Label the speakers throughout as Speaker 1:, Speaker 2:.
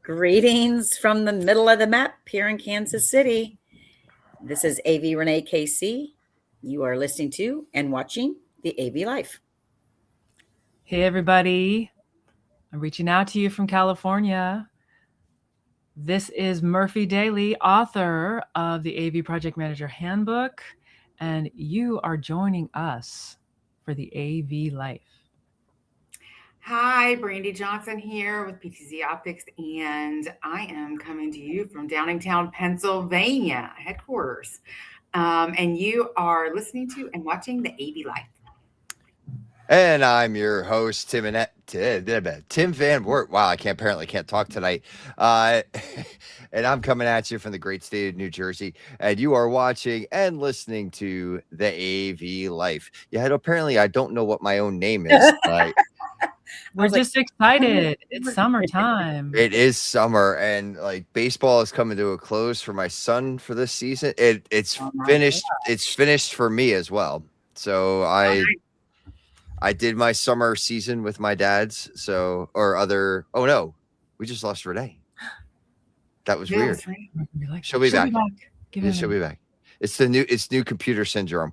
Speaker 1: Greetings from the middle of the map here in Kansas City. This is AV Renee KC. You are listening to and watching the AV Life.
Speaker 2: Hey, everybody. I'm reaching out to you from California. This is Murphy Daley, author of the AV Project Manager Handbook, and you are joining us for the AV Life.
Speaker 3: Hi, Brandy Johnson here with PTZ Optics, and I am coming to you from Downingtown, Pennsylvania headquarters. And you are listening to and watching the AV Life.
Speaker 4: And I'm your host, Tim Van Wert. Wow, I apparently can't talk tonight. And I'm coming at you from the great state of New Jersey. And you are watching and listening to the AV Life. Yeah, apparently I don't know what my own name is.
Speaker 2: We're just excited. It's summertime.
Speaker 4: It is summer, and baseball is coming to a close for my son for this season. It's finished. Gosh. It's finished for me as well. So I did my summer season with my dad's. Oh no, we just lost Renee. That was weird. Right. She'll be back. She'll be back. It's new computer syndrome.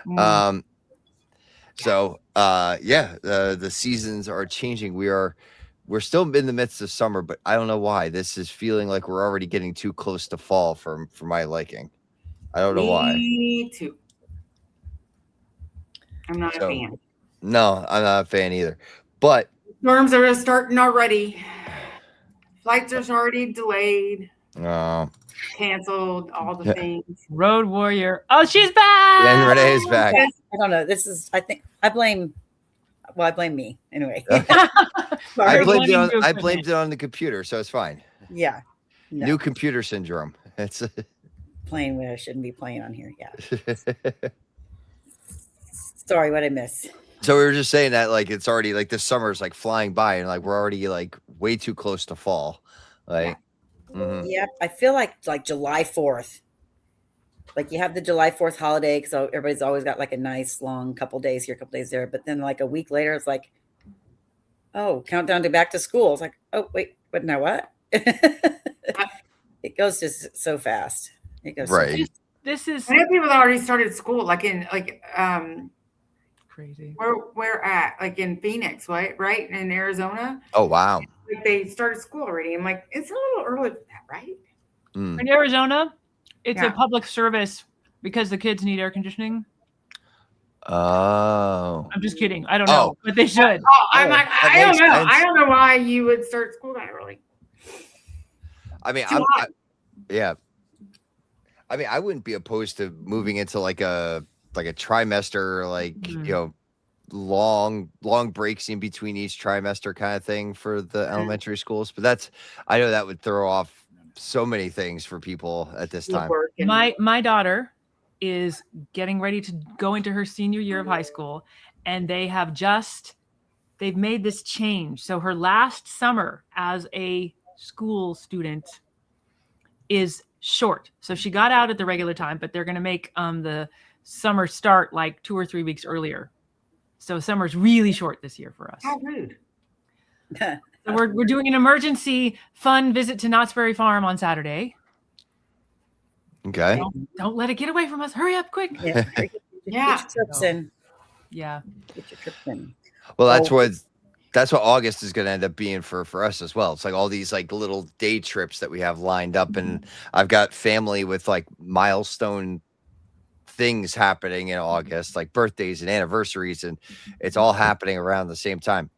Speaker 4: The seasons are changing. We're still in the midst of summer, but I don't know why. This is feeling like we're already getting too close to fall for my liking. I don't know why.
Speaker 3: Me too. I'm not a fan.
Speaker 4: No, I'm not a fan either. But
Speaker 3: storms are starting already. Flights are already delayed. Canceled, all the things.
Speaker 2: Road warrior. Oh, she's back.
Speaker 4: And Renee's back.
Speaker 1: I don't know. I blame me anyway.
Speaker 4: I blamed it on the computer, so it's fine.
Speaker 1: Yeah.
Speaker 4: No. New computer syndrome. It's
Speaker 1: playing where I shouldn't be playing on here. Yeah. Sorry, what I missed.
Speaker 4: So we were just saying that it's already this summer's flying by, and we're already way too close to fall.
Speaker 1: Yeah, I feel like July 4th. You have the July 4th holiday, so everybody's always got a nice long couple days here, couple days there. But then a week later, it's countdown to back to school. It's oh wait, but now what? It goes just so fast. It goes
Speaker 4: right.
Speaker 1: So fast.
Speaker 2: This is.
Speaker 3: I know people that already started school,
Speaker 2: crazy.
Speaker 3: Where at? In Phoenix, right? In Arizona.
Speaker 4: Oh wow.
Speaker 3: They started school already. I'm it's a little early for that, right?
Speaker 2: In Arizona, it's a public service because the kids need air conditioning.
Speaker 4: Oh.
Speaker 2: I'm just kidding. I don't know, but they should.
Speaker 3: I don't know. Sense. I don't know why you would start school that early.
Speaker 4: I mean, I wouldn't be opposed to moving into a trimester, long breaks in between each trimester kind of thing for the elementary schools. But I know that would throw off so many things for people at this time.
Speaker 2: My daughter is getting ready to go into her senior year of high school, and they've made this change. So her last summer as a school student is short. So she got out at the regular time, but they're going to make the summer start 2 or 3 weeks earlier. So summer's really short this year for us.
Speaker 3: How rude.
Speaker 2: So we're doing an emergency fun visit to Knott's Berry Farm on Saturday.
Speaker 4: Okay.
Speaker 2: Don't let it get away from us. Hurry up, quick.
Speaker 1: Yeah. Get your trips in.
Speaker 2: Yeah.
Speaker 1: Get your trips in.
Speaker 4: Well, that's what August is going to end up being for us as well. It's all these little day trips that we have lined up, and I've got family with milestone things happening in August, birthdays and anniversaries, and it's all happening around the same time.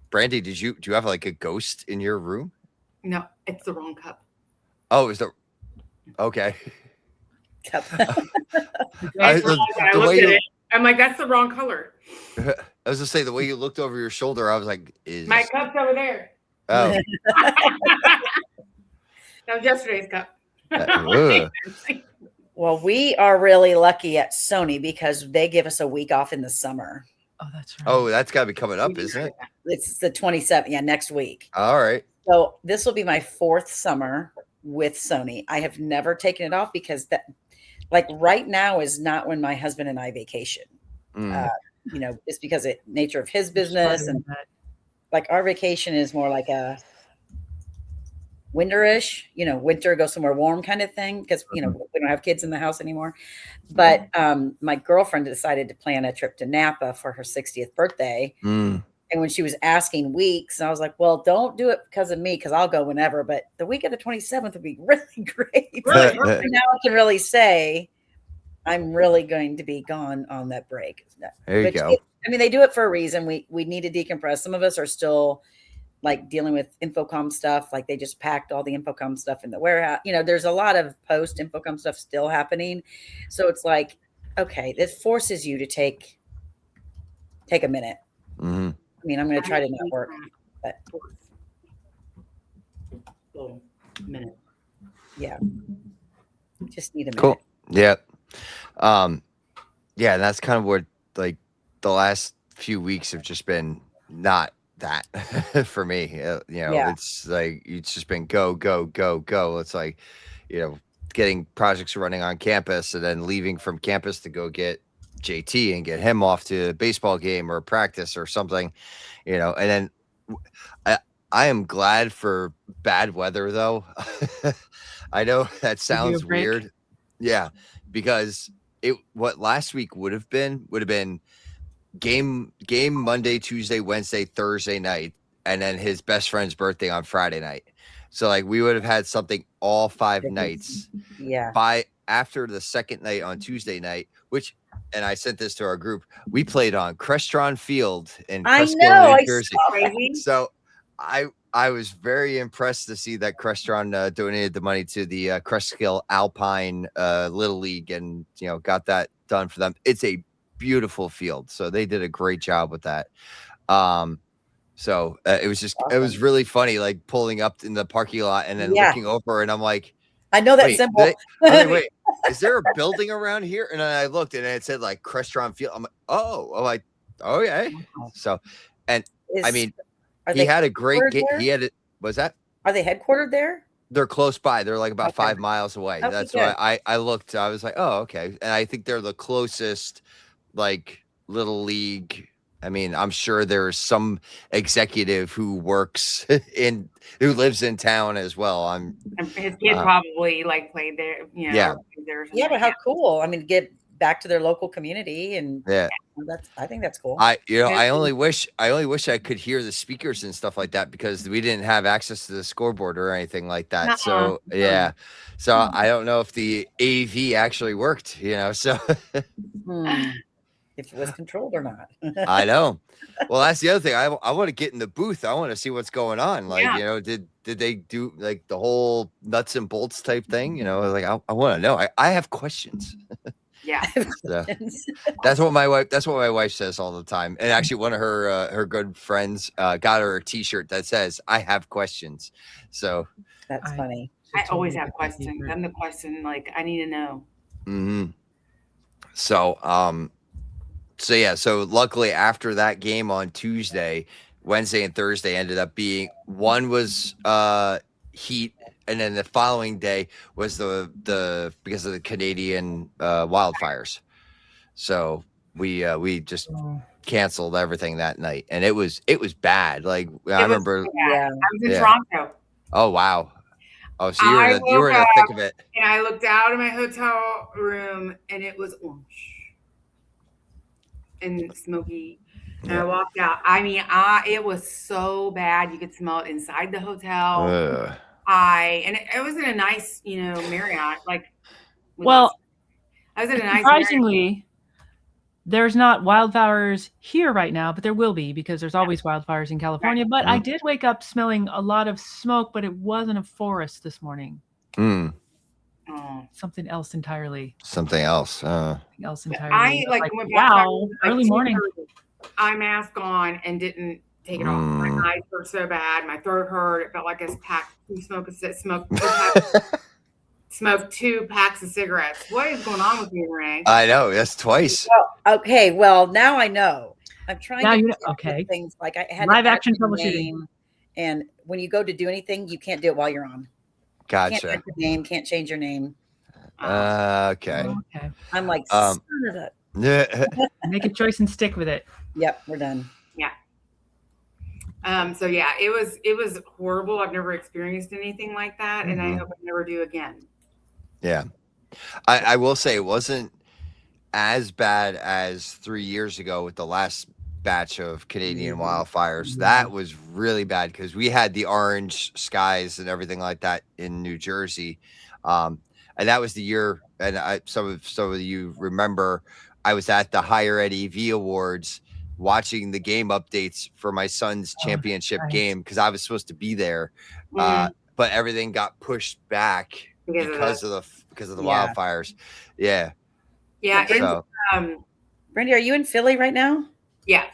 Speaker 4: Brandy, do you have a ghost in your room?
Speaker 3: No, it's the wrong cup.
Speaker 4: Oh, is there? Okay.
Speaker 1: Cup.
Speaker 3: I'm that's the wrong color.
Speaker 4: I was gonna say, the way you looked over your shoulder, I was is
Speaker 3: my cup's over there?
Speaker 4: Oh.
Speaker 3: That was yesterday's cup.
Speaker 1: Well, we are really lucky at Sony because they give us a week off in the summer.
Speaker 2: Oh, that's right.
Speaker 4: Oh, that's got to be coming up, isn't it?
Speaker 1: It's the 27th. Yeah, next week.
Speaker 4: All right.
Speaker 1: So this will be my 4th summer with Sony. I have never taken it off because right now is not when my husband and I vacation. It's because of nature of his business, and our vacation is more winterish, winter, go somewhere warm kind of thing, because we don't have kids in the house anymore. But my girlfriend decided to plan a trip to Napa for her 60th birthday. And when she was asking weeks, I was like, well, don't do it because of me, because I'll go whenever. But the week of the 27th would be really great.
Speaker 3: Really?
Speaker 1: Now I can really say I'm really going to be gone on that break.
Speaker 4: There you go.
Speaker 1: They do it for a reason. We need to decompress. Some of us are still like dealing with Infocom stuff. Like they just packed all the Infocom stuff in the warehouse. There's a lot of post Infocom stuff still happening. So it's like, okay, this forces you to take a minute.
Speaker 4: Mm-hmm.
Speaker 1: I'm going to try to not work, but
Speaker 3: minute.
Speaker 1: Yeah, just need a minute.
Speaker 4: Cool. Yeah. Yeah, and that's kind of what like the last few weeks have just been not that for me. It's like it's just been go, go, go, go. It's like, getting projects running on campus and then leaving from campus to go get JT and get him off to a baseball game or practice or something, and then I am glad for bad weather though. I know that sounds weird. Yeah, because what last week would have been game Monday, Tuesday, Wednesday, Thursday night, and then his best friend's birthday on Friday night. So like we would have had something all 5 nights.
Speaker 1: Yeah.
Speaker 4: By after the second night on Tuesday night, and I sent this to our group, we played on Crestron Field in Prescott, New Jersey. So I was very impressed to see that Crestron donated the money to the Cresskill Alpine Little League and, got that done for them. It's a beautiful field. So they did a great job with that. So it was just, awesome. It was really funny, like pulling up in the parking lot and then looking over and I'm like,
Speaker 1: I know that symbol.
Speaker 4: Wait, is there a building around here? And then I looked and it said like Crestron Field. I'm like, oh yeah. So, and he had a great game. He had it. Was that?
Speaker 1: Are they headquartered there?
Speaker 4: They're close by. They're like about 5 miles away.
Speaker 1: Okay,
Speaker 4: that's why I looked. I was like, oh, okay. And I think they're the closest, like little league. I'm sure there's some executive who works who lives in town as well.
Speaker 3: His kid probably like played there.
Speaker 1: Yeah, but how cool! Get back to their local community, and I think that's cool.
Speaker 4: I only wish I could hear the speakers and stuff like that because we didn't have access to the scoreboard or anything like that. So so I don't know if the AV actually worked. So.
Speaker 1: If it was controlled or not.
Speaker 4: I know. Well, that's the other thing. I want to get in the booth. I want to see what's going on. Like, did they do like the whole nuts and bolts type thing? Like I want to know. I have questions.
Speaker 3: Yeah.
Speaker 4: So, that's what my wife says all the time. And actually one of her good friends got her a t-shirt that says, I have questions. So
Speaker 1: that's funny.
Speaker 3: I always have questions. I'm the question, like I need to know.
Speaker 4: Mm-hmm. So luckily after that game on Tuesday, Wednesday and Thursday ended up being one was heat, and then the following day was the because of the Canadian wildfires. So we just canceled everything that night, and it was bad. Like I remember,
Speaker 3: I was in Toronto.
Speaker 4: Oh wow! Oh, so you were in the thick of it.
Speaker 3: And I looked out of my hotel room, and it was orange and smoky. And I walked out. It was so bad. You could smell it inside the hotel. And it was in a nice, Marriott. Like,
Speaker 2: I
Speaker 3: was in a nice.
Speaker 2: Surprisingly,
Speaker 3: Marriott.
Speaker 2: There's not wildfires here right now, but there will be because there's always wildfires in California. Right. But I did wake up smelling a lot of smoke, but it wasn't a forest this morning. Something else entirely.
Speaker 4: Something else.
Speaker 2: Something else entirely.
Speaker 3: I went back
Speaker 2: early morning.
Speaker 3: Eye mask on and didn't take it off. My eyes hurt so bad. My throat hurt. It felt like I smoked 2 packs of cigarettes. What is going on with you, Ray?
Speaker 4: I know. That's twice.
Speaker 1: Okay. Well, now I know. I'm trying
Speaker 2: to
Speaker 1: things like I had
Speaker 2: live action troubleshooting.
Speaker 1: And when you go to do anything, you can't do it while you're on.
Speaker 4: Gotcha.
Speaker 1: Can't your name, can't change your name.
Speaker 4: Okay.
Speaker 1: I'm like, son of a.
Speaker 2: Make a choice and stick with it.
Speaker 1: Yep, we're done.
Speaker 3: Yeah. So yeah, it was horrible. I've never experienced anything like that, and I
Speaker 4: Mhm.
Speaker 3: hope I never do again.
Speaker 4: Yeah. I will say it wasn't as bad as 3 years ago with the last batch of Canadian wildfires. That was really bad because we had the orange skies and everything like that in New Jersey. And that was the year, and some of you remember I was at the Higher Ed EV Awards watching the game updates for my son's championship
Speaker 2: right.
Speaker 4: game because I was supposed to be there.
Speaker 3: Mhm.
Speaker 4: But everything got pushed back because of the
Speaker 1: Yeah.
Speaker 4: wildfires. Yeah.
Speaker 3: Yeah, it's
Speaker 4: So
Speaker 1: Brandy, are you in Philly right now?
Speaker 3: yeah,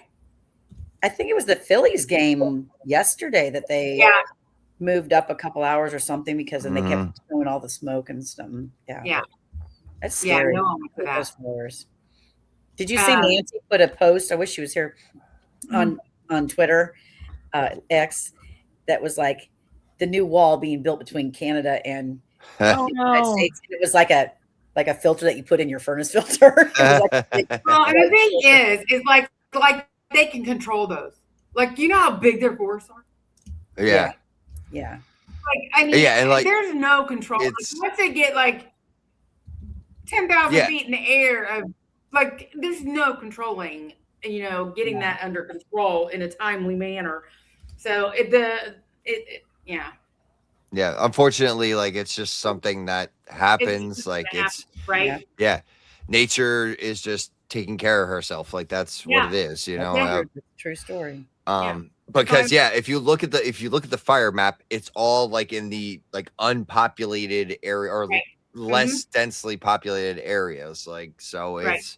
Speaker 1: I think it was the Phillies game yesterday that they
Speaker 3: yeah,
Speaker 1: moved up a couple hours or something because then they
Speaker 4: Mhm.
Speaker 1: kept showing all the smoke and stuff. Yeah,
Speaker 3: yeah,
Speaker 1: that's
Speaker 3: yeah.
Speaker 1: scary.
Speaker 3: No one went to
Speaker 1: Those
Speaker 3: that.
Speaker 1: floors. Did you see
Speaker 3: Um,
Speaker 1: Nancy put a post? I wish she was here on Twitter, X, that was like the new wall being built between Canada and
Speaker 2: Oh
Speaker 1: the United
Speaker 2: no.
Speaker 1: States. It was like a filter that you put in your furnace filter. It was like a big
Speaker 3: well, and the
Speaker 1: white
Speaker 3: thing
Speaker 1: filter.
Speaker 3: is like they can control those. Like, you know how big their forests are.
Speaker 4: Yeah.
Speaker 1: Yeah.
Speaker 3: Like, I mean,
Speaker 4: Yeah, and like
Speaker 3: there's no control. Like,
Speaker 4: it's
Speaker 3: once they get like 10,000
Speaker 4: yeah,
Speaker 3: feet in the air, like there's no controlling. Getting
Speaker 1: Yeah.
Speaker 3: that under control in a timely manner. So yeah,
Speaker 4: yeah. Unfortunately, like it's just something that
Speaker 3: it's
Speaker 4: happens.
Speaker 3: just
Speaker 4: Like
Speaker 3: gonna happen,
Speaker 4: it's
Speaker 3: right?
Speaker 4: yeah. Nature is just taking care of herself. Like that's what
Speaker 3: Yeah,
Speaker 4: it is, you
Speaker 1: That's
Speaker 4: know.
Speaker 1: true story.
Speaker 3: yeah.
Speaker 4: Because
Speaker 3: So
Speaker 4: yeah, if you look at the fire map, it's all like in the like unpopulated area or
Speaker 3: right,
Speaker 4: less densely populated areas. Like so
Speaker 3: right.
Speaker 4: it's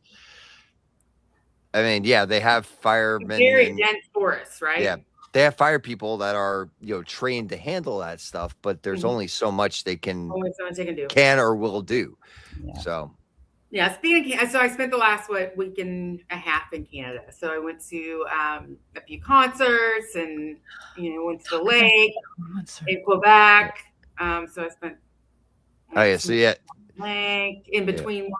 Speaker 4: I mean, yeah, they have
Speaker 3: It's
Speaker 4: firemen
Speaker 3: very
Speaker 4: and
Speaker 3: dense forests,
Speaker 4: yeah,
Speaker 3: right?
Speaker 4: they have fire people that are, trained to handle that stuff, but there's
Speaker 3: Mhm.
Speaker 4: only so much they
Speaker 3: Only so much they can do.
Speaker 4: can or will do.
Speaker 1: Yeah.
Speaker 4: So,
Speaker 3: Yeah, speaking of, so I spent the last week and a half in Canada. So I went to a few concerts and went to the lake in Quebec. So I spent
Speaker 4: oh yeah,
Speaker 3: some
Speaker 4: so yeah,
Speaker 3: lake in
Speaker 4: yeah.
Speaker 3: between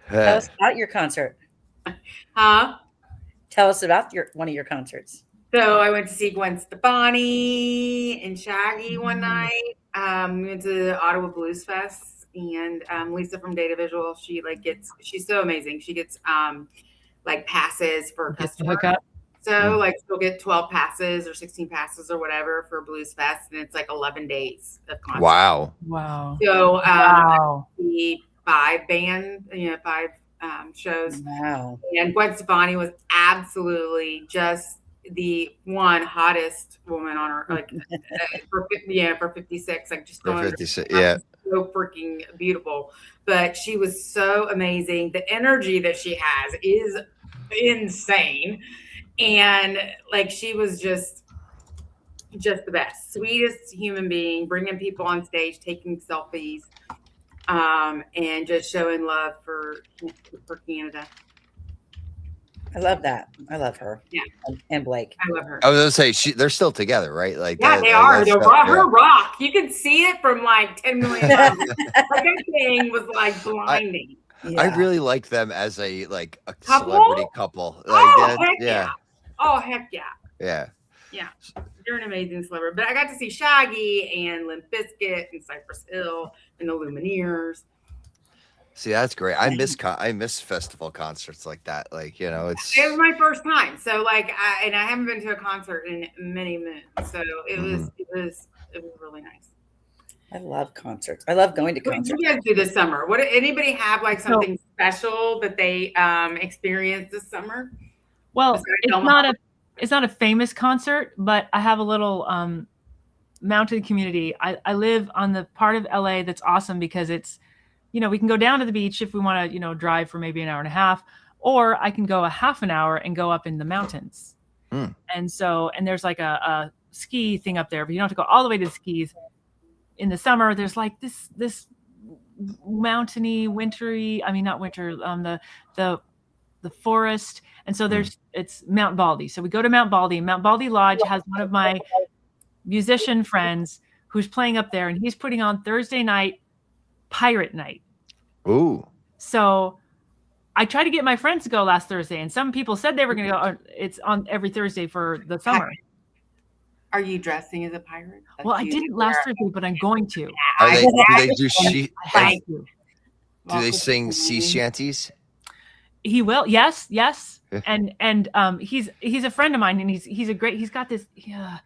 Speaker 1: Tell us about your concert.
Speaker 3: Huh?
Speaker 1: Tell us about one of your concerts.
Speaker 3: So I went to see Gwen Stefani and Shaggy one night. We went to the Ottawa Blues Fest, and Lisa from Data Visual, she's so amazing. She gets like passes for
Speaker 2: Gets the
Speaker 3: customers.
Speaker 2: hookup.
Speaker 3: So like she'll get 12 passes or 16 passes or whatever for Blues Fest, and it's like 11 days of concert.
Speaker 4: Wow.
Speaker 2: Wow.
Speaker 3: So
Speaker 2: Wow.
Speaker 3: the 5 shows.
Speaker 1: Wow.
Speaker 3: And Gwen Stefani was absolutely just the one hottest woman on her, like for 56, like just
Speaker 4: For
Speaker 3: going
Speaker 4: 56, yeah.
Speaker 3: so freaking beautiful. But she was so amazing. The energy that she has is insane, and like she was just the best, sweetest human being, bringing people on stage, taking selfies, and just showing love for Canada.
Speaker 1: I love that. I love her.
Speaker 3: Yeah.
Speaker 1: And Blake.
Speaker 3: I love her.
Speaker 4: I was gonna say they're still together, right? Like
Speaker 3: Yeah,
Speaker 4: that,
Speaker 3: they
Speaker 4: like,
Speaker 3: are.
Speaker 4: that's
Speaker 3: Her
Speaker 4: stuff,
Speaker 3: rock. You can see it from like 10 million miles. That thing was like blinding.
Speaker 1: Yeah.
Speaker 4: I really like them as a
Speaker 3: Couple?
Speaker 4: celebrity couple. Like
Speaker 3: Oh, heck
Speaker 4: yeah.
Speaker 3: yeah. Oh, heck yeah.
Speaker 4: Yeah.
Speaker 3: Yeah. They're an amazing celebrity. But I got to see Shaggy and Limp Bizkit and Cypress Hill and the Lumineers.
Speaker 4: See, that's great. I miss festival concerts like that. Like,
Speaker 3: It was my first time. So like I haven't been to a concert in many moons. So it was really nice.
Speaker 1: I love concerts. I love going to
Speaker 3: What
Speaker 1: concerts.
Speaker 3: did you guys do this summer? What anybody have like something special that they experienced this summer?
Speaker 2: Well,
Speaker 3: Besides
Speaker 2: it's
Speaker 3: Omaha?
Speaker 2: not a famous concert, but I have a little mountain community. I live on the part of LA that's awesome because it's, we can go down to the beach if we want to, drive for maybe an hour and a half, or I can go a half an hour and go up in the mountains. And so, and there's like a ski thing up there, but you don't have to go all the way to the skis. In the summer, there's like this mountainy, wintry, I mean, not winter, the forest. And so it's Mount Baldy. So we go to Mount Baldy. Mount Baldy Lodge has one of my musician friends who's playing up there, and he's putting on Thursday night pirate night.
Speaker 4: Ooh.
Speaker 2: So I tried to get my friends to go last Thursday, and some people said they were going to go. It's on every Thursday for the summer.
Speaker 3: Are you dressing as a pirate?
Speaker 2: Well, I didn't last birthday, but I'm going to.
Speaker 4: Are they? Do they do
Speaker 2: I have to.
Speaker 4: Do they sing sea shanties?
Speaker 2: He will. Yes. And he's a friend of mine, and he's got this. Yeah.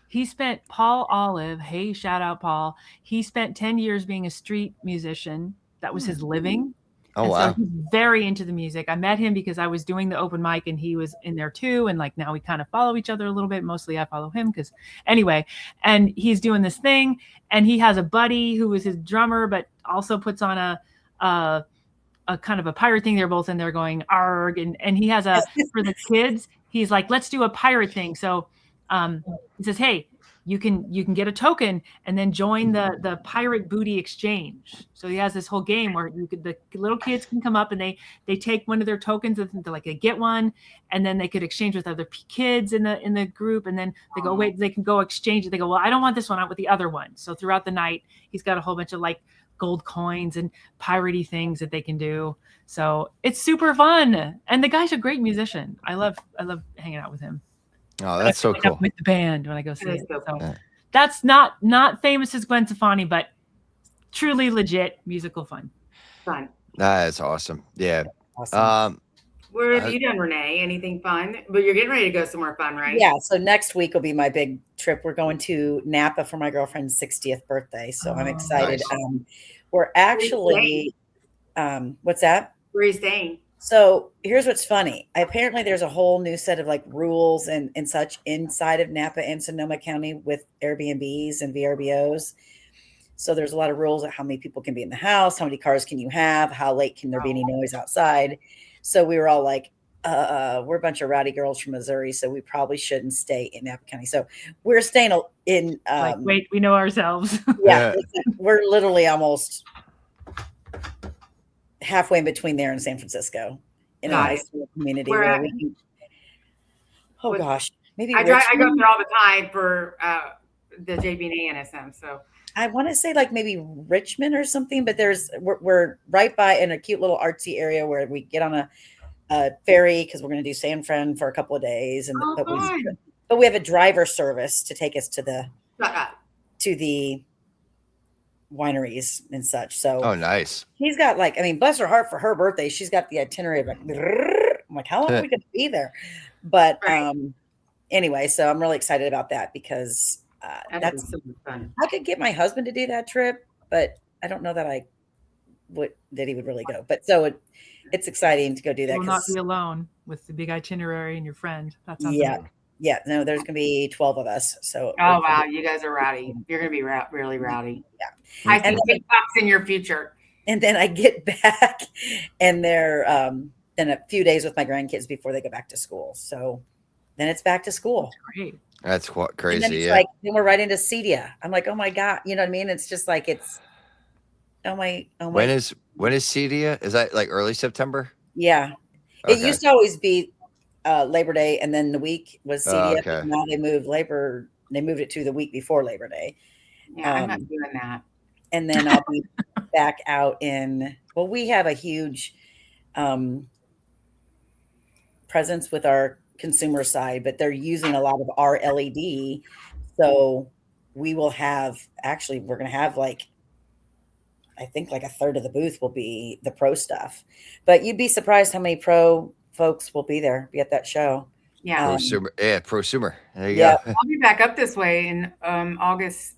Speaker 2: He spent Paul Olive. Hey, shout out Paul. He spent 10 years being a street musician. That was his living.
Speaker 4: Oh,
Speaker 2: and
Speaker 4: wow.
Speaker 2: So he's very into the music. I met him because I was doing the open mic and he was in there too. And like now we kind of follow each other a little bit. Mostly I follow him because anyway, and he's doing this thing and he has a buddy who is his drummer, but also puts on a kind of a pirate thing. They're both in there going arg. And he has for the kids, he's like, let's do a pirate thing. So he says, hey, you can get a token and then join the pirate booty exchange. So he has this whole game where the little kids can come up and they take one of their tokens and they get one, and then they could exchange with other kids in the group, and then they go, wait, they can go exchange it. They go, well, I don't want this one, I want the other one. So throughout the night, he's got a whole bunch of like gold coins and piratey things that they can do. So it's super fun, and the guy's a great musician. I love hanging out with him.
Speaker 4: Oh, that's so cool.
Speaker 2: With the band when I go see it.
Speaker 3: So
Speaker 2: So
Speaker 3: cool.
Speaker 2: that's not famous as Gwen Stefani, but truly legit musical fun.
Speaker 3: Fun.
Speaker 4: That is awesome. Yeah.
Speaker 1: Awesome.
Speaker 3: Where have you done, Renee? Anything fun? But you're getting ready to go somewhere fun, right?
Speaker 1: Yeah. So next week will be my big trip. We're going to Napa for my girlfriend's 60th birthday. So I'm excited.
Speaker 4: Nice.
Speaker 1: We're actually, what's that?
Speaker 3: Where are you staying?
Speaker 1: So here's what's funny. Apparently there's a whole new set of like rules and such inside of Napa and Sonoma County with Airbnbs and VRBOs. So there's a lot of rules of how many people can be in the house, how many cars can you have, how late can there be any noise outside. So we were all like, we're a bunch of rowdy girls from Missouri, so we probably shouldn't stay in Napa County. So we're staying in.
Speaker 2: Wait, we know ourselves.
Speaker 1: Yeah, we're literally almost halfway in between there and San Francisco in a nice community where we can. Oh gosh, maybe
Speaker 3: I go there all the time for the JB and ANSM. So
Speaker 1: I want to say like maybe Richmond or something, but we're right by in a cute little artsy area where we get on a ferry because we're going to do San Fran for a couple of days, and but we have a driver service to take us to the wineries and such. So
Speaker 4: nice.
Speaker 1: He's got like, I mean, bless her heart, for her birthday, she's got the itinerary of like, I'm like, how long are we going to be there? But anyway, so I'm really excited about that because that's
Speaker 3: so fun.
Speaker 1: I could get my husband to do that trip, but I don't know that he would really go. But so it's exciting to go do that.
Speaker 2: You will not be alone with the big itinerary and your friend. That's
Speaker 1: amazing. Yeah, no, there's gonna be 12 of us. So
Speaker 3: wow, you guys are rowdy. You're gonna be really rowdy.
Speaker 1: Yeah,
Speaker 3: I see big bucks in your future.
Speaker 1: And then I get back, and they're then a few days with my grandkids before they go back to school. So then it's back to school.
Speaker 2: That's great.
Speaker 4: That's what crazy.
Speaker 1: And then it's like then we're right into Cedia. I'm like, oh my god, you know what I mean? It's just like it's oh my.
Speaker 4: When is Cedia? Is that like early September?
Speaker 1: Yeah, it used to always be Labor Day, and then the week was Cedia.
Speaker 4: Okay.
Speaker 1: Now they moved it to the week before Labor Day.
Speaker 3: Yeah, I'm not doing that.
Speaker 1: And then I'll be back out in. Well, we have a huge presence with our consumer side, but they're using a lot of our LED. So we will have we're going to have like, I think like a third of the booth will be the pro stuff, but you'd be surprised how many pro folks will be at that show.
Speaker 3: Yeah.
Speaker 4: Prosumer. There you go.
Speaker 3: I'll be back up this way in August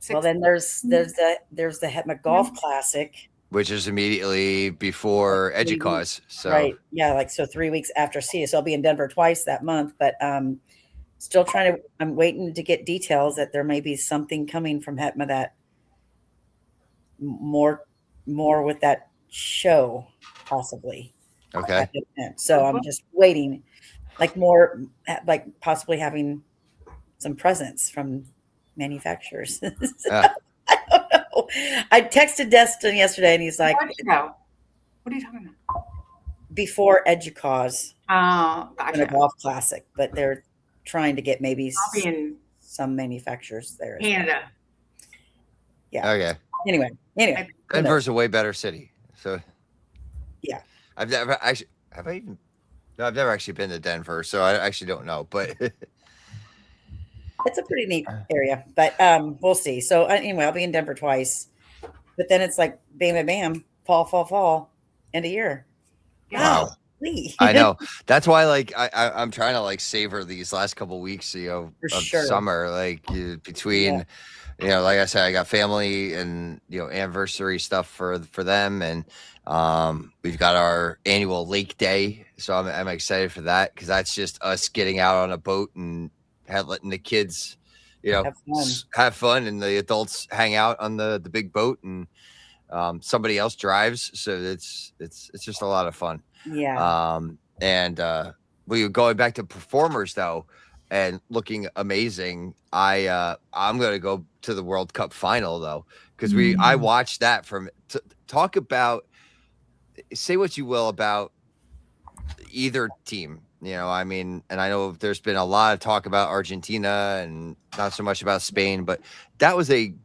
Speaker 3: 6th.
Speaker 1: Well, then there's the Hetma Golf Classic,
Speaker 4: which is immediately before EDUCAUSE. So
Speaker 1: right. Yeah, like so 3 weeks after CEDIA. So I'll be in Denver twice that month, but still I'm waiting to get details that there may be something coming from Hetma that more with that show possibly.
Speaker 4: Okay.
Speaker 1: So I'm just waiting, like more, like possibly having some presents from manufacturers. I don't know. I texted Destin yesterday, and he's like,
Speaker 3: "What are you talking about?"
Speaker 1: Before EDUCAUSE,
Speaker 3: gotcha.
Speaker 1: in a golf classic, but they're trying to get maybe some manufacturers there.
Speaker 3: Canada.
Speaker 1: Yeah.
Speaker 4: Okay.
Speaker 1: Anyway.
Speaker 4: Denver's a way better city. So.
Speaker 1: Yeah.
Speaker 4: I've never actually. Have I even? No, I've never actually been to Denver, so I actually don't know. But
Speaker 1: It's a pretty neat area, but we'll see. So anyway, I'll be in Denver twice, but then it's like bam, bam, bam, fall, end of year.
Speaker 4: Wow.
Speaker 1: Golly.
Speaker 4: I know. That's why, like, I'm trying to like savor these last couple weeks,
Speaker 1: For
Speaker 4: of
Speaker 1: sure.
Speaker 4: summer. Like between, like I said, I got family and anniversary stuff for them, and we've got our annual lake day, so I'm excited for that because that's just us getting out on a boat and letting the kids, have fun, and the adults hang out on the big boat, and somebody else drives, so it's just a lot of fun.
Speaker 1: Yeah.
Speaker 4: And we were going back to performers though, and looking amazing. I'm gonna go to the World Cup final though, because I watched that from talk about, say what you will about either team. I mean, and I know there's been a lot of talk about Argentina and not so much about Spain, but that was a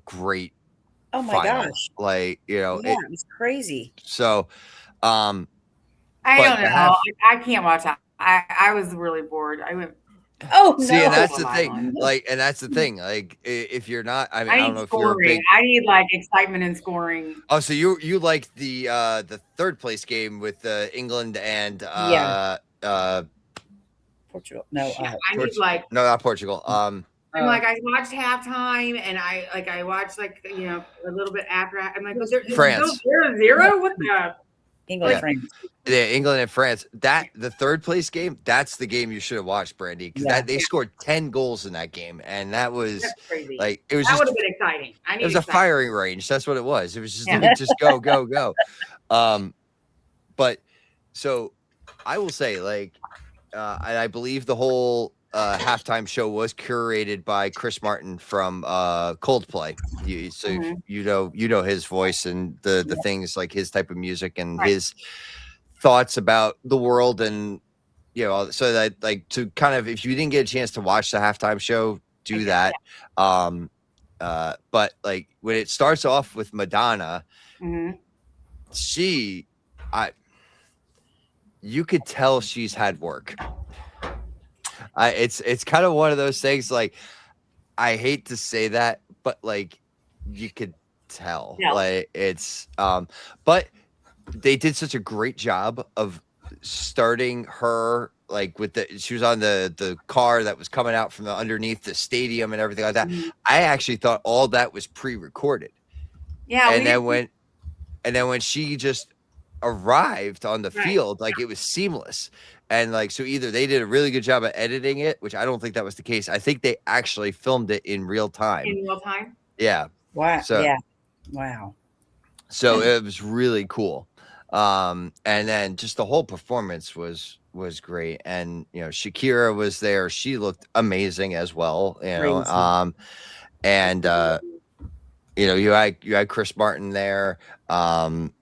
Speaker 4: great
Speaker 1: Oh my
Speaker 4: final.
Speaker 1: gosh.
Speaker 4: Like,
Speaker 1: Yeah, it was crazy.
Speaker 4: So,
Speaker 3: I don't know. I can't watch that. I was really bored. I went.
Speaker 1: Oh,
Speaker 4: see,
Speaker 1: no.
Speaker 4: and that's the thing. Like, and that's the thing. Like, if you're not, I mean, I don't know
Speaker 3: scoring.
Speaker 4: if you're a big.
Speaker 3: I need like excitement and scoring.
Speaker 4: Oh, so you like the third place game with England and
Speaker 1: Portugal. No,
Speaker 3: I need like
Speaker 4: no, not Portugal.
Speaker 3: I'm like, I watched halftime, and I watched like a little bit after. I'm like,
Speaker 4: France
Speaker 3: 0-0. What the?
Speaker 1: England, France.
Speaker 4: Yeah, England and France. That the third place game. That's the game you should have watched, Brandy, because they scored 10 goals in that game, and that was
Speaker 3: crazy.
Speaker 4: Like it was.
Speaker 3: That
Speaker 4: just,
Speaker 3: would have been exciting.
Speaker 4: It was a firing range. That's what it was. It was just go. But so I will say, like, and I believe the whole halftime show was curated by Chris Martin from Coldplay. You know his voice and the things, like his type of music and his thoughts about the world, and so that, like, to kind of, if you didn't get a chance to watch the halftime show, do that. But like when it starts off with Madonna, you could tell she's had work. It's kind of one of those things, like, I hate to say that, but like you could tell. Like it's but they did such a great job of starting her, like with she was on the car that was coming out from underneath the stadium and everything like that. I actually thought all that was pre-recorded. Yeah. And then when she just arrived on the field, like, it was seamless. And like, so either they did a really good job of editing it, which I don't think that was the case. I think they actually filmed it in real time. Yeah.
Speaker 1: Wow.
Speaker 4: So,
Speaker 1: yeah. Wow.
Speaker 4: So it was really cool. And then just the whole performance was great. And Shakira was there. She looked amazing as well. And you had Chris Martin there. And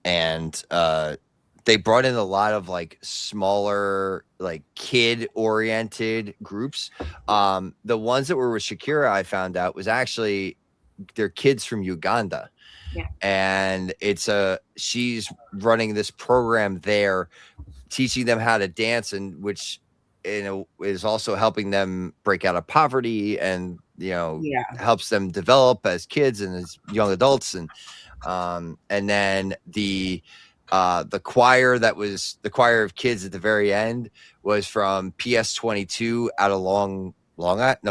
Speaker 4: they brought in a lot of like smaller, like kid oriented groups. The ones that were with Shakira, I found out, was actually they're kids from Uganda. Yeah. And she's running this program there, teaching them how to dance, and which is also helping them break out of poverty, and helps them develop as kids and as young adults. And then the choir, that was the choir of kids at the very end, was from PS22 out of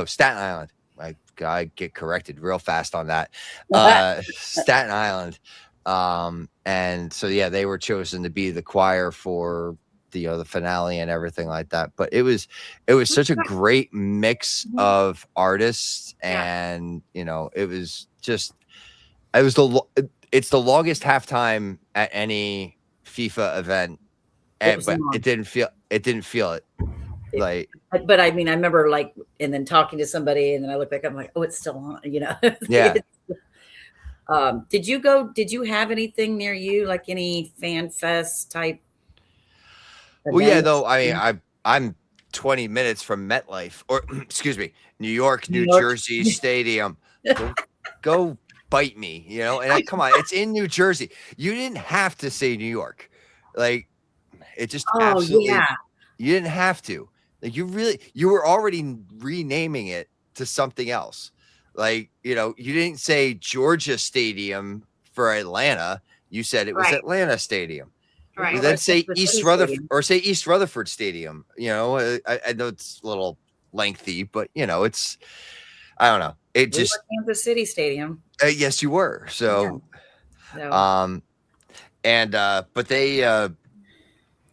Speaker 4: Staten Island. I get corrected real fast on that. Staten Island. And so, they were chosen to be the choir for the finale and everything like that. But it was such a great mix of artists, and it's the longest halftime at any FIFA event, but it didn't feel it. Like,
Speaker 1: but I mean, I remember, like, and then talking to somebody, and then I look back, I'm like, oh, it's still on,
Speaker 4: Yeah.
Speaker 1: Did you have anything near you, like any fan fest type event?
Speaker 4: Well, yeah, though, I mean, I'm 20 minutes from MetLife, or excuse me, New Jersey Stadium. Go bite me, and come on, it's in New Jersey. You didn't have to say New York. Like, it just absolutely, you didn't have to. Like you were already renaming it to something else. Like, you didn't say Georgia Stadium for Atlanta. You said it was
Speaker 3: Right.
Speaker 4: Atlanta Stadium.
Speaker 3: Right.
Speaker 4: Then say
Speaker 1: Kansas
Speaker 4: East
Speaker 1: City
Speaker 4: Rutherford
Speaker 1: Stadium.
Speaker 4: or say East Rutherford Stadium. I know it's a little lengthy, but it's, I don't know. It
Speaker 1: We
Speaker 4: just,
Speaker 1: were Kansas City Stadium.
Speaker 4: yes, you were. So,
Speaker 1: So,
Speaker 4: but they,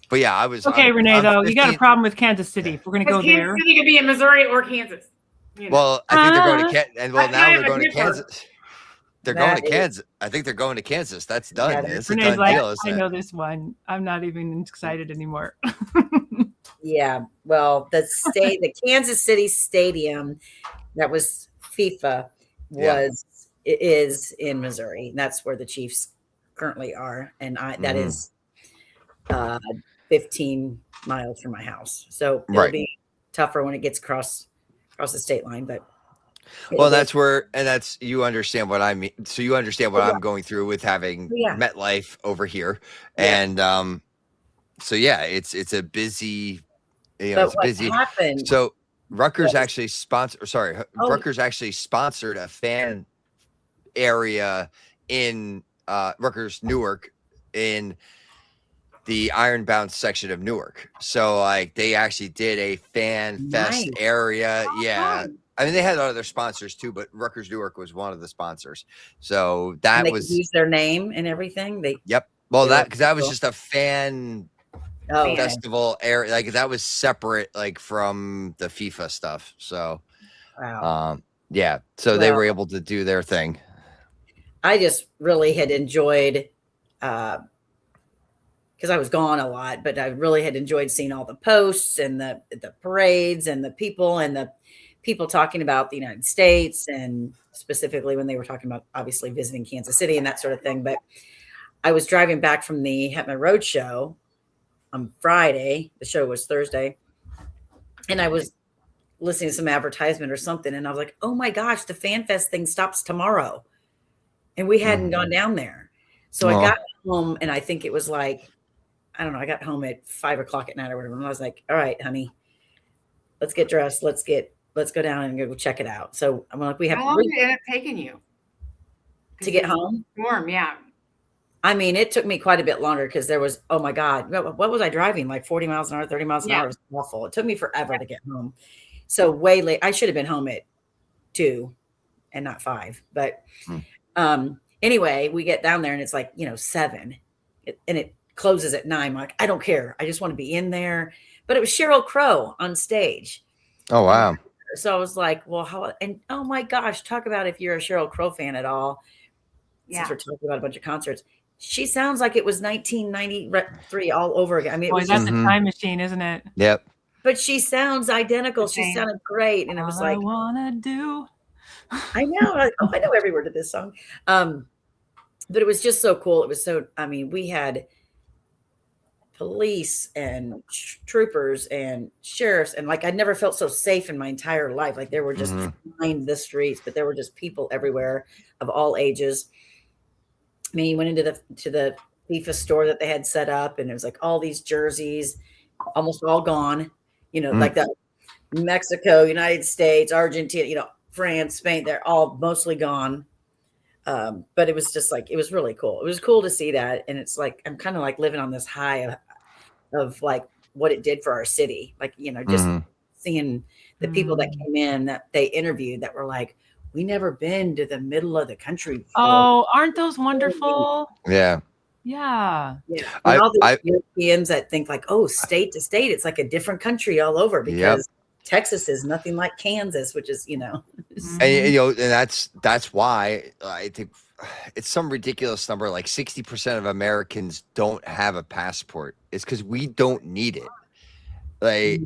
Speaker 4: but yeah,
Speaker 2: Okay, Renee,
Speaker 4: I'm
Speaker 2: though, you got a
Speaker 4: 15
Speaker 2: problem with Kansas City. If we're going to go
Speaker 3: Because Kansas
Speaker 2: there.
Speaker 3: City could be in Missouri or Kansas.
Speaker 4: Well, I think they're going to
Speaker 2: Ah.
Speaker 4: and well,
Speaker 3: That's
Speaker 4: now
Speaker 3: kind
Speaker 4: they're
Speaker 3: of a
Speaker 4: going to
Speaker 3: difference.
Speaker 4: Kansas. They're
Speaker 1: That
Speaker 4: going to Kansas. I think they're going to Kansas. That's done.
Speaker 1: Yeah,
Speaker 4: It's a
Speaker 2: Renee's
Speaker 4: done
Speaker 2: like,
Speaker 4: deal, isn't
Speaker 2: I
Speaker 4: it?
Speaker 2: know this one. I'm not even excited anymore.
Speaker 1: yeah. Well, the Kansas City Stadium that was FIFA is in Missouri. And that's where the Chiefs currently are. And that is 15 miles from my house. So it'll
Speaker 4: Right.
Speaker 1: be tougher when it gets across the state line, but
Speaker 4: Well, that's where, and that's, you understand what I mean. So you understand what
Speaker 1: Oh, yeah.
Speaker 4: I'm going through with having
Speaker 1: Yeah.
Speaker 4: MetLife over here.
Speaker 1: Yeah.
Speaker 4: And so yeah, it's a busy,
Speaker 1: But
Speaker 4: it's a
Speaker 1: what
Speaker 4: busy.
Speaker 1: happened?
Speaker 4: So Rutgers
Speaker 1: was-
Speaker 4: actually
Speaker 1: Oh.
Speaker 4: Rutgers actually sponsored a fan area in Rutgers Newark in the Ironbound section of Newark. So like they actually did a fan fest
Speaker 1: Nice.
Speaker 4: area. Yeah.
Speaker 3: fun.
Speaker 4: I mean, they had other sponsors too, but Rutgers Newark was one of the sponsors. So
Speaker 1: And
Speaker 4: that
Speaker 1: they
Speaker 4: was,
Speaker 1: could use their name and everything.
Speaker 4: yep. Well,
Speaker 1: they were
Speaker 4: because that was
Speaker 1: cool.
Speaker 4: just a fan
Speaker 1: Oh, okay.
Speaker 4: festival area. Like that was separate, like from the FIFA stuff. So,
Speaker 1: Wow.
Speaker 4: yeah. So they
Speaker 1: Well,
Speaker 4: were able to do their thing.
Speaker 1: I just really had enjoyed, because I was gone a lot, but I really had enjoyed seeing all the posts and the parades and the people talking about the United States, and specifically when they were talking about obviously visiting Kansas City and that sort of thing. But I was driving back from the Hetman Road show on Friday. The show was Thursday. And I was listening to some advertisement or something. And I was like, oh my gosh, the Fan Fest thing stops tomorrow. And we hadn't gone down there. So I got home, and I think it was like, I don't know, I got home at 5 o'clock at night or whatever. And I was like, all right, honey, let's get dressed. Let's go down and go check it out. So I'm like, we have
Speaker 3: How long did it end up taking you?
Speaker 1: to get home.
Speaker 3: Warm, yeah.
Speaker 1: I mean, it took me quite a bit longer because there was, oh my God, what was I driving? Like 40 miles an hour, 30 miles an hour. It was awful. It took me forever to get home. So way late. I should have been home at 2 and not 5. But anyway, we get down there and it's like, 7 and it closes at 9. I'm like, I don't care. I just want to be in there. But it was Sheryl Crow on stage.
Speaker 4: Oh, wow.
Speaker 1: So I was like, well, how, and oh my gosh, talk about if you're a Sheryl Crow fan at all. Since we're talking about a bunch of concerts. She sounds like it was 1993 all over again. I mean,
Speaker 2: Boy, that's a time machine, isn't it?
Speaker 4: Yep.
Speaker 1: But she sounds identical. She sounded great. And I was like,
Speaker 2: I wanna do.
Speaker 1: I know. I know every word of this song. But it was just so cool. It was so, I mean, we had police and troopers and sheriffs, and like, I never felt so safe in my entire life. Like there were just behind the streets, but there were just people everywhere of all ages. I mean, you went into the FIFA store that they had set up, and it was like all these jerseys, almost all gone, like that Mexico, United States, Argentina, France, Spain, they're all mostly gone. But it was just like, it was really cool. It was cool to see that. And it's like, I'm kind of like living on this high of like what it did for our city. Like, just seeing the people that came in that they interviewed that were like, we never been to the middle of the country before.
Speaker 2: Oh, aren't those wonderful?
Speaker 4: Yeah.
Speaker 2: Yeah.
Speaker 1: And all the Europeans that think like, oh, state to state, it's like a different country all over, because Texas is nothing like Kansas, which is,
Speaker 4: and and that's why I think it's some ridiculous number. Like 60% of Americans don't have a passport. It's because we don't need it. Like,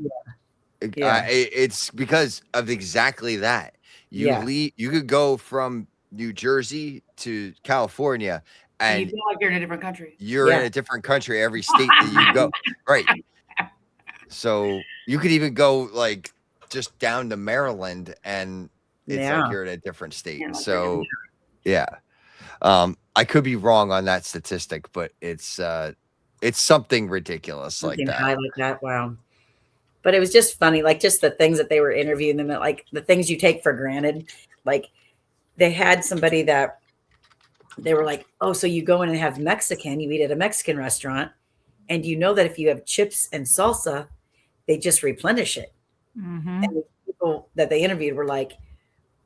Speaker 4: it's because of exactly that. You could go from New Jersey to California, and
Speaker 3: you feel like you're in a different country.
Speaker 4: You're in a different country every state that you go. Right. So you could even go like just down to Maryland, and it's like you're in a different state. So I could be wrong on that statistic, but it's something ridiculous like that.
Speaker 1: High like that. Wow. But it was just funny, like just the things that they were interviewing them at, like the things you take for granted. Like they had somebody that they were like, oh, so you go in and have Mexican, you eat at a Mexican restaurant, and you know that if you have chips and salsa, they just replenish it.
Speaker 2: Mm-hmm.
Speaker 1: And the people that they interviewed were like,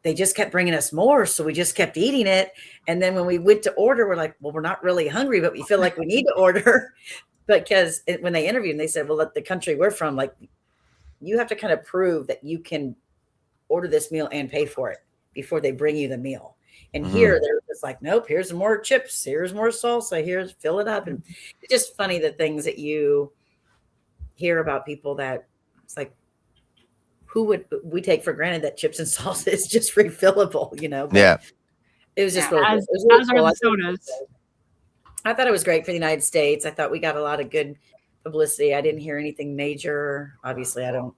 Speaker 1: they just kept bringing us more, so we just kept eating it. And then when we went to order, we're like, well, we're not really hungry, but we feel like we need to order. Because when they interviewed, they said, well, the country we're from, like, you have to kind of prove that you can order this meal and pay for it before they bring you the meal. And here they're just like, nope, here's more chips, here's more salsa, here's fill it up. And it's just funny the things that you hear about people that it's like, who would we take for granted that chips and salsa is just refillable, you know? But
Speaker 4: Yeah.
Speaker 1: it was just really,
Speaker 2: As
Speaker 1: cool.
Speaker 2: are the sodas.
Speaker 1: I thought it was great for the United States. I thought we got a lot of good publicity. I didn't hear anything major. Obviously, I don't,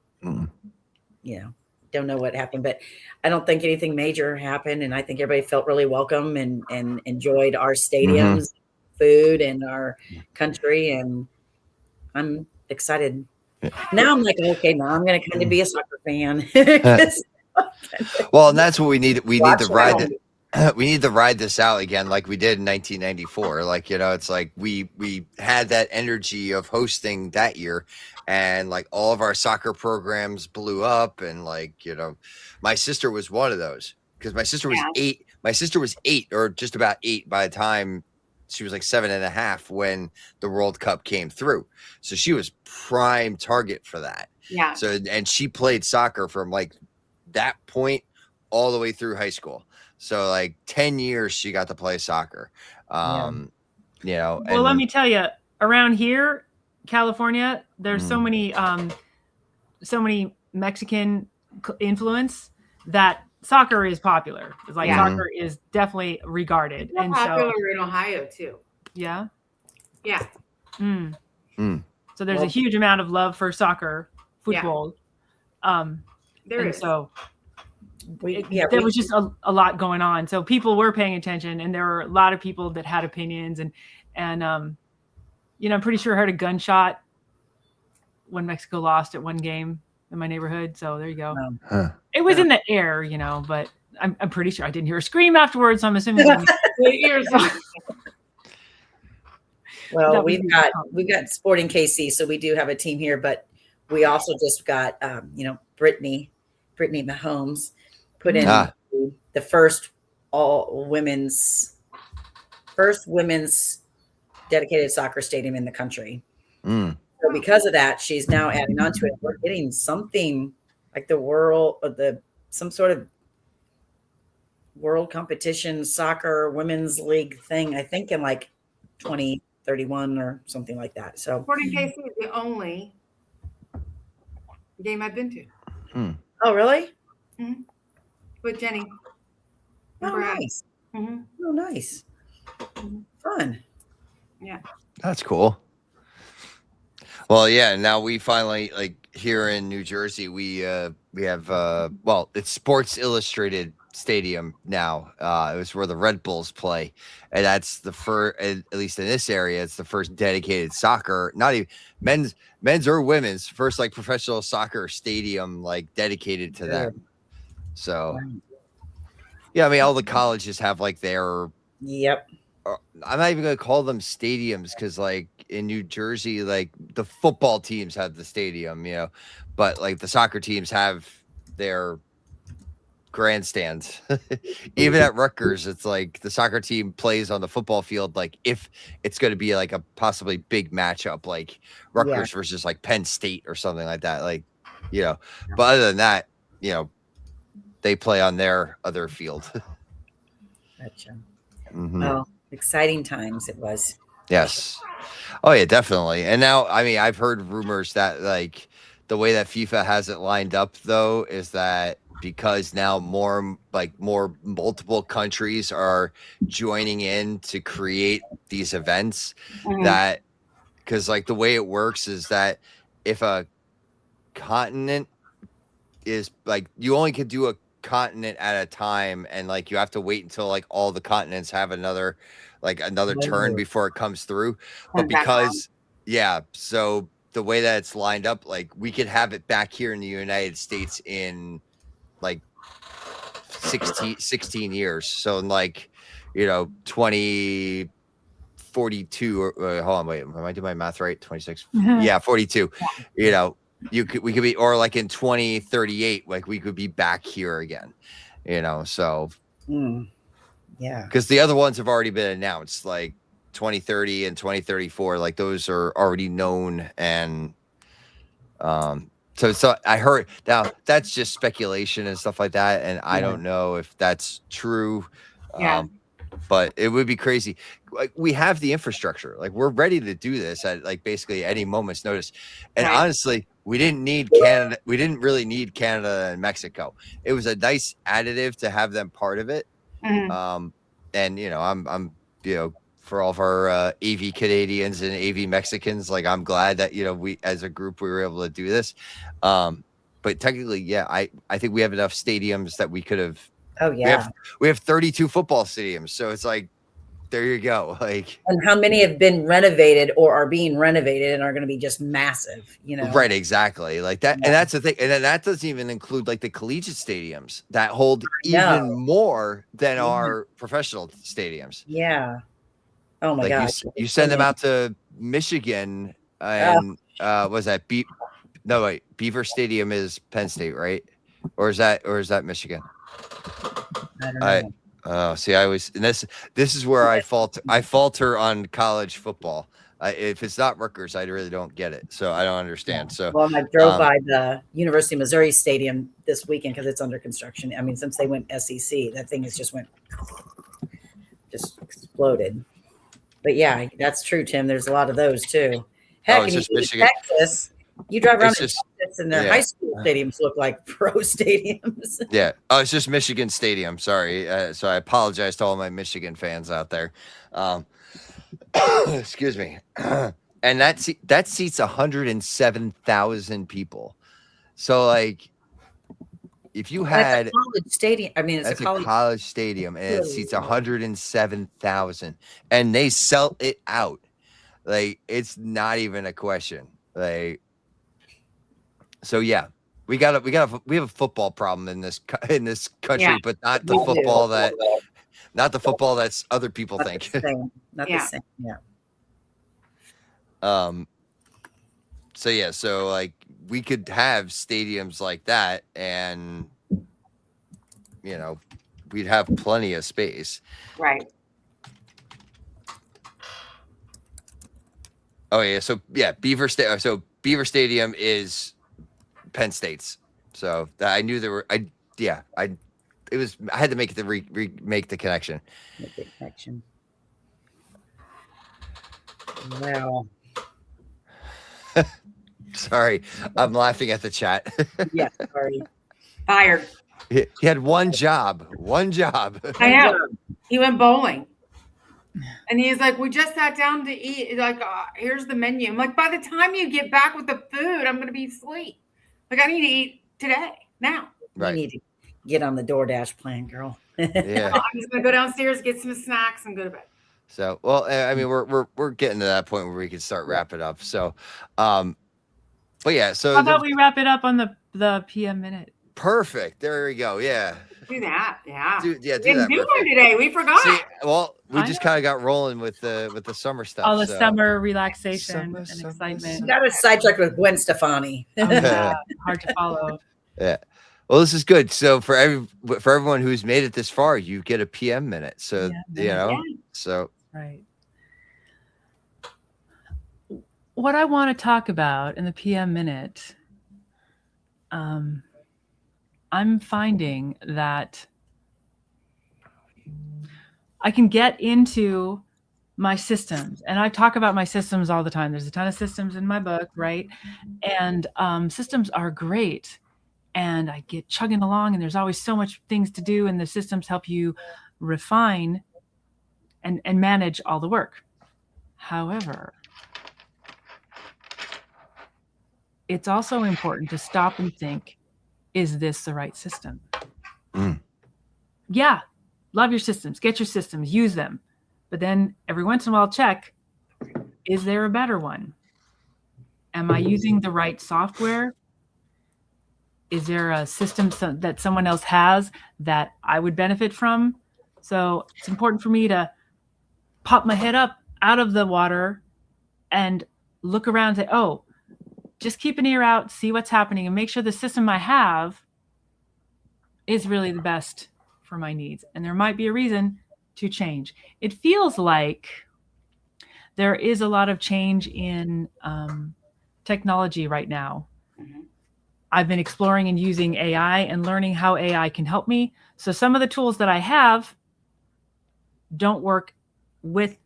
Speaker 1: don't know what happened, but I don't think anything major happened. And I think everybody felt really welcome and enjoyed our stadiums, food, and our country. And I'm excited. Now I'm like, okay, now I'm going to kind of be a soccer fan.
Speaker 4: Well, and that's what we need. We need to ride
Speaker 1: Watch
Speaker 4: it. We need to ride this out again, like we did in 1994. Like, you know, it's like we had that energy of hosting that year, and like all of our soccer programs blew up, and like, you know, my sister was one of those because my sister was 8. My sister was 8 or just about 8 by the time she was like 7.5 when the World Cup came through. So she was prime target for that.
Speaker 3: Yeah.
Speaker 4: So, and she played soccer from like that point all the way through high school. So like 10 years she got to play soccer. You know,
Speaker 2: Well, let me tell you, around here, California, there's so many Mexican influence that soccer is popular. It's like soccer is definitely regarded.
Speaker 3: It's
Speaker 2: and
Speaker 3: popular
Speaker 2: so
Speaker 3: in Ohio too.
Speaker 2: Yeah.
Speaker 3: Yeah.
Speaker 2: So there's a huge amount of love for soccer, football.
Speaker 3: There is.
Speaker 2: So there was just a lot going on. So people were paying attention, and there were a lot of people that had opinions, and you know, I'm pretty sure I heard a gunshot when Mexico lost at one game in my neighborhood. So there you go. It was in the air, you know, but I'm pretty sure I didn't hear a scream afterwards. So I'm assuming ears.
Speaker 1: Well, we've got Sporting KC, so we do have a team here, but we also just got you know, Brittany Mahomes put in the first women's dedicated soccer stadium in the country. So because of that, she's now adding on to it. We're getting something like some sort of world competition soccer women's league thing, I think in like 2031 or something like that. So
Speaker 3: Sporting KC is the only game I've been to.
Speaker 1: Oh, really?
Speaker 3: Mm-hmm. With Jenny.
Speaker 1: Oh, nice.
Speaker 3: Mm-hmm.
Speaker 1: Oh, nice. Fun.
Speaker 3: Yeah.
Speaker 4: That's cool. Well, yeah. Now we finally, like here in New Jersey, we have well, it's Sports Illustrated Stadium now. It was where the Red Bulls play, and that's the first, at least in this area, it's the first dedicated soccer, not even men's or women's, first like professional soccer stadium like dedicated to them. So, yeah, I mean, all the colleges have like their.
Speaker 1: Yep.
Speaker 4: I'm not even gonna call them stadiums because, like, in New Jersey, like the football teams have the stadium, you know, but like the soccer teams have their grandstands. Even at Rutgers, it's like the soccer team plays on the football field. Like if it's going to be like a possibly big matchup, like Rutgers versus like Penn State or something like that, like, you know. But other than that, you know, they play on their other field.
Speaker 1: Gotcha. Well, exciting times it was.
Speaker 4: Yes. Oh yeah, definitely. And now, I mean, I've heard rumors that like the way that FIFA has it lined up though is that because now more multiple countries are joining in to create these events, that because like the way it works is that if a continent is like, you only can do a continent at a time, and like you have to wait until like all the continents have another turn before it comes through. But because so the way that it's lined up, like we could have it back here in the United States in like 16 years. So in like, 2042 or hold on, wait, am I doing my math right? 26. Yeah, 42. We could be, or like in 2038, like we could be back here again, so
Speaker 1: yeah,
Speaker 4: because the other ones have already been announced, like 2030 and 2034, like those are already known. And so I heard, now that's just speculation and stuff like that, and I don't know if that's true.
Speaker 3: Yeah.
Speaker 4: But it would be crazy. Like we have the infrastructure, like we're ready to do this at like basically any moment's notice. And honestly, we didn't need Canada. We didn't really need Canada and Mexico. It was a nice additive to have them part of it. And I'm for all of our AV Canadians and AV Mexicans, like I'm glad that we as a group we were able to do this. But technically, I think we have enough stadiums that we could have.
Speaker 1: Oh yeah.
Speaker 4: We have 32 football stadiums, so it's like, there you go. Like,
Speaker 1: and how many have been renovated or are being renovated and are going to be just massive,
Speaker 4: Right, exactly. Like that, and that's the thing. And then that doesn't even include like the collegiate stadiums that hold even more than our professional stadiums.
Speaker 1: Yeah. Oh my
Speaker 4: like
Speaker 1: gosh.
Speaker 4: You send them out to Michigan, and was that Beaver Stadium is Penn State, right? Or is that Michigan?
Speaker 1: I don't know.
Speaker 4: See, I always, and this is where I falter on college football. If it's not Rutgers, I really don't get it. So I don't understand. So
Speaker 1: I drove by the University of Missouri Stadium this weekend because it's under construction. I mean, since they went SEC, that thing just exploded. But yeah, that's true, Tim. There's a lot of those too. Heck, in Texas, you drive around in Texas and their high school stadiums look like pro stadiums.
Speaker 4: Yeah. Oh, it's just Michigan Stadium. Sorry. So I apologize to all my Michigan fans out there. Excuse me. And that seats 107,000 people. So like, if you had
Speaker 1: a college stadium, I mean, it's a
Speaker 4: college stadium, and it seats 107,000, and they sell it out. Like, it's not even a question. Like, so yeah, we have a football problem in this country, but not the football that's other people think.
Speaker 1: Not the same. Yeah.
Speaker 4: So like we could have stadiums like that, and we'd have plenty of space.
Speaker 3: Right.
Speaker 4: Oh yeah. So yeah, Beaver Stadium is Penn State's. So that I knew there were. I had to make it make the connection.
Speaker 1: Make the connection. Well.
Speaker 4: Sorry, I'm laughing at the chat.
Speaker 1: Yeah, sorry.
Speaker 3: Fired.
Speaker 4: He had one job.
Speaker 3: I know. He went bowling. And he's like, we just sat down to eat. Like, here's the menu. I'm like, by the time you get back with the food, I'm going to be asleep. Like, I need to eat today, now.
Speaker 1: Right. You need to get on the DoorDash plan, girl.
Speaker 4: Yeah.
Speaker 3: I'm just going to go downstairs, get some snacks, and go to bed.
Speaker 4: So, well, I mean, we're getting to that point where we can start wrapping up. So, but yeah, so
Speaker 2: how about we wrap it up on the PM minute?
Speaker 4: Perfect. There we go. Yeah.
Speaker 3: Do that. Yeah.
Speaker 4: Do that.
Speaker 3: We didn't do one today. We forgot.
Speaker 4: See, well, we just kind of got rolling with the summer stuff.
Speaker 2: All the summer relaxation and excitement.
Speaker 1: You got us sidetracked with Gwen Stefani.
Speaker 2: Hard to follow.
Speaker 4: Yeah. Well, this is good. So for everyone who's made it this far, you get a PM minute. So so
Speaker 2: right. What I want to talk about in the PM minute, I'm finding that I can get into my systems, and I talk about my systems all the time. There's a ton of systems in my book, right? And systems are great, and I get chugging along, and there's always so much things to do, and the systems help you refine and manage all the work. However, it's also important to stop and think, is this the right system? Yeah, love your systems, get your systems, use them. But then every once in a while check, is there a better one? Am I using the right software? Is there a system that someone else has that I would benefit from? So it's important for me to pop my head up out of the water and look around and say, oh, just keep an ear out, see what's happening, and make sure the system I have is really the best for my needs. And there might be a reason to change. It feels like there is a lot of change in technology right now. I've been exploring and using AI and learning how AI can help me. So some of the tools that I have don't work with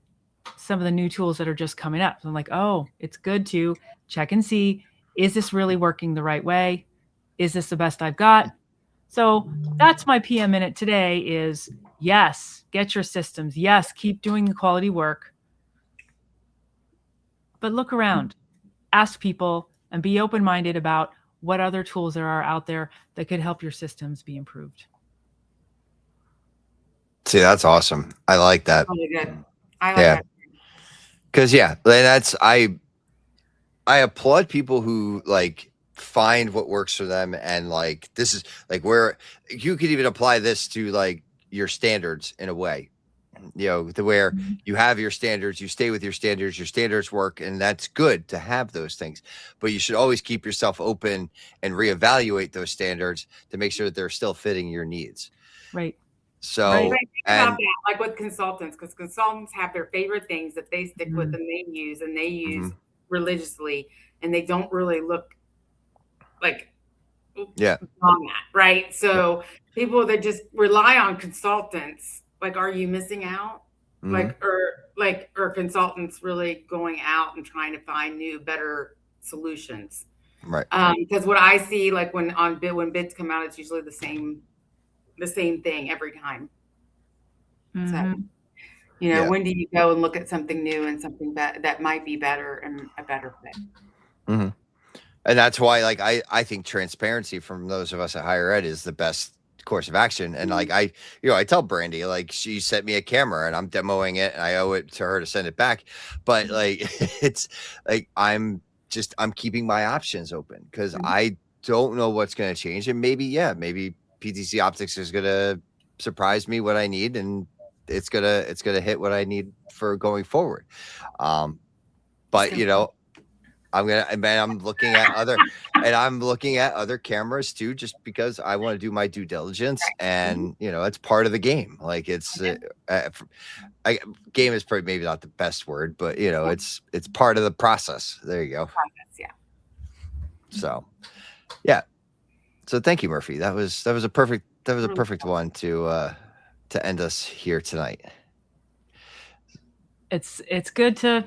Speaker 2: some of the new tools that are just coming up. So I'm like, oh, it's good to check and see, is this really working the right way? Is this the best I've got? So that's my PM Minute today is, yes, get your systems. Yes, keep doing the quality work. But look around, ask people, and be open-minded about what other tools there are out there that could help your systems be improved.
Speaker 4: See, that's awesome. I like that.
Speaker 3: Really good. I like that.
Speaker 4: Because that's I applaud people who like find what works for them, and like this is like where you could even apply this to like your standards in a way. Where you have your standards, you stay with your standards work, and that's good to have those things. But you should always keep yourself open and reevaluate those standards to make sure that they're still fitting your needs.
Speaker 2: Right.
Speaker 4: So
Speaker 3: think about that, like with consultants, because consultants have their favorite things that they stick with and they use religiously, and they don't really look like on that, right? So people that just rely on consultants, like, are you missing out? Or consultants really going out and trying to find new, better solutions?
Speaker 4: Right.
Speaker 3: Because what I see, like when bids come out, it's usually the same thing every time. So, when do you go and look at something new and something that might be better and a better fit?
Speaker 4: And that's why, like, I think transparency from those of us at higher ed is the best course of action. And like I tell Brandy, like, she sent me a camera and I'm demoing it and I owe it to her to send it back. But like it's like I'm keeping my options open because I don't know what's going to change. And maybe PTC Optics is going to surprise me what I need, and it's gonna hit what I need for going forward. But I'm looking at other cameras too, just because I want to do my due diligence, and it's part of the game. Like it's game is probably maybe not the best word, but it's part of the process. There you go. So thank you, Murphy. That was a perfect one to end us here tonight.
Speaker 2: It's good to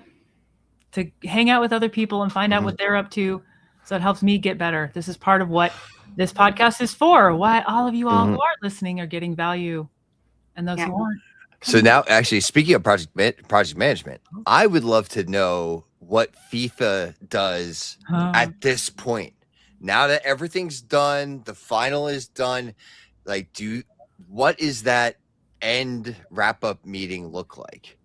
Speaker 2: hang out with other people and find out what they're up to. So it helps me get better. This is part of what this podcast is for. Why all of you all who are listening are getting value, and those who aren't.
Speaker 4: So now, actually, speaking of project management, I would love to know what FIFA does at this point. Now that everything's done, the final is done. Like, what is that end wrap-up meeting look like?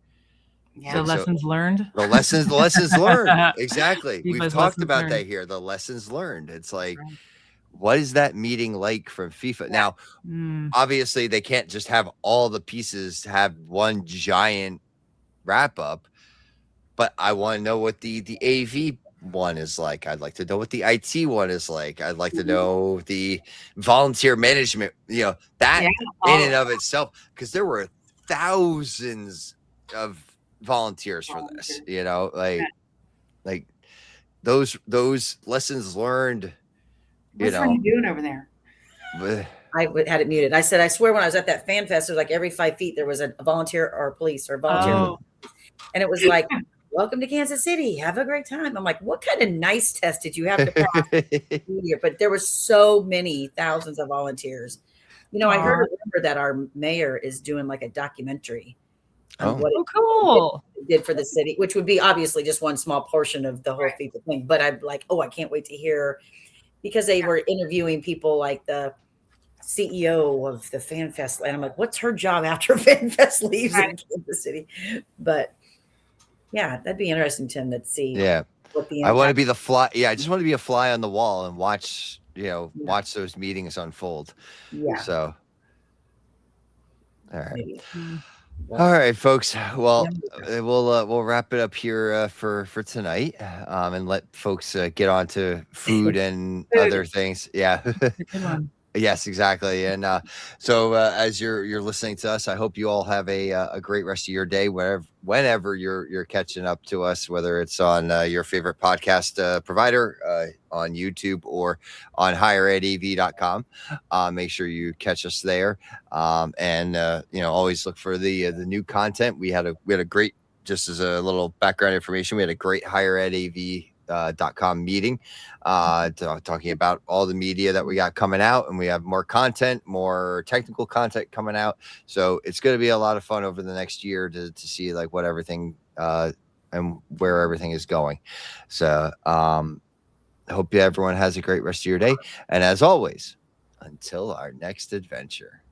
Speaker 2: Yeah. The lessons learned.
Speaker 4: The lessons learned. Exactly. We've talked about that here. The lessons learned. It's like, what is that meeting like from FIFA? Now, obviously, they can't just have all the pieces have one giant wrap up, but I want to know what the AV one is like. I'd like to know what the IT one is like. I'd like to know the volunteer management, that in and of itself, because there were thousands of volunteers for this, like those lessons learned.
Speaker 3: What are you doing over there?
Speaker 1: I had it muted. I said, I swear, when I was at that fan fest, it was like every 5 feet there was a volunteer or a police or a volunteer, and it was like, welcome to Kansas City, have a great time. I'm like, what kind of nice test did you have to pass here? But there were so many thousands of volunteers. I heard a rumor that our mayor is doing like a documentary on what it did for the city, which would be obviously just one small portion of the whole FIFA thing. But I'm like, I can't wait to hear, because they were interviewing people like the CEO of the Fan Fest, and I'm like, what's her job after Fan Fest leaves in Kansas City? But yeah, that'd be interesting, Tim, to see.
Speaker 4: Yeah.
Speaker 1: what the
Speaker 4: I want to
Speaker 1: impact.
Speaker 4: be the fly. Yeah, I just want to be a fly on the wall and watch, watch those meetings unfold.
Speaker 1: Yeah.
Speaker 4: So, all right.
Speaker 1: Maybe.
Speaker 4: All right, folks. Well, we'll wrap it up here for tonight, and let folks get on to food and other things. Yeah.
Speaker 2: Good one.
Speaker 4: Yes, exactly. And so as you're listening to us, I hope you all have a great rest of your day, whenever you're catching up to us, whether it's on your favorite podcast provider, on YouTube, or on higheredav.com. Make sure you catch us there, and always look for the new content. We had a great, just as a little background information, we had a great higheredav.com meeting, talking about all the media that we got coming out, and we have more content, more technical content coming out. So it's going to be a lot of fun over the next year to see like what everything and where everything is going. So I hope everyone has a great rest of your day. And as always, until our next adventure.